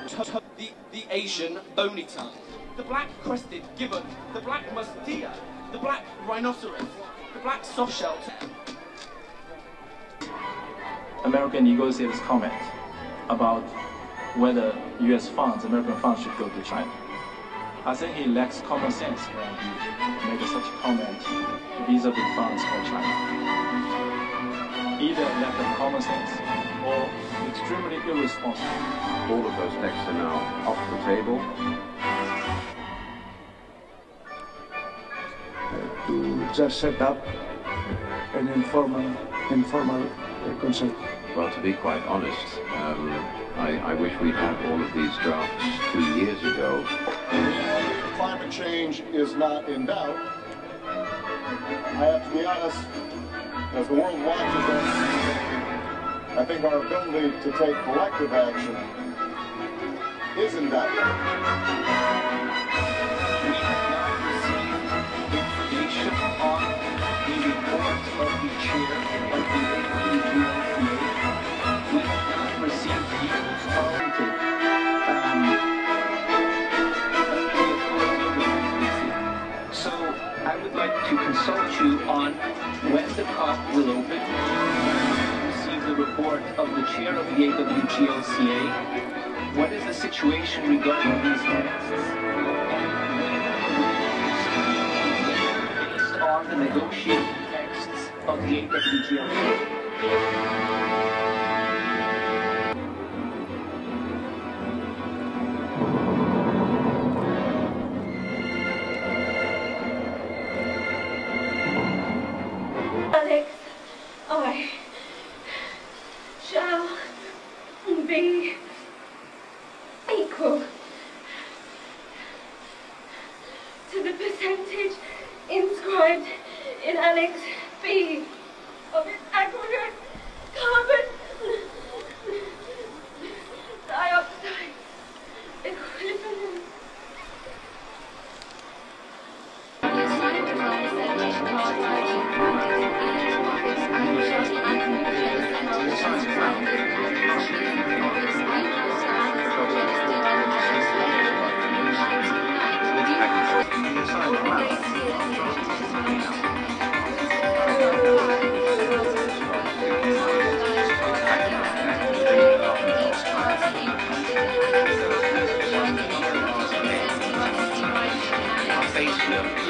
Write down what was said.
The Asian bony tongue, the black crested gibbon, the black musk deer, the black rhinoceros, the black softshell. American negotiators' comment about whether U.S. funds, American funds, should go to China. I think he lacks common sense when he makes such a comment vis-a-vis funds for China. Either lack of common sense or extremely irresponsible. All of those texts are now off the table. To just set up an informal consent. Well, to be quite honest, I wish we'd had all of these drafts 2 years ago. Climate change is not in doubt. I have to be honest, as the world watches us, I think our ability to take collective action is in doubt. We have not received information on the report of the chair of the AWGLCA. We have not received views of So I would like to consult you on when the COP will open. Receive the report of the chair of the AWGLCA. What is the situation regarding these texts? Based on the negotiated texts of the AWGLCA. Alex, I shall be equal to the percentage inscribed in Annex B of its aggregate carbon dioxide equivalent. Facebook.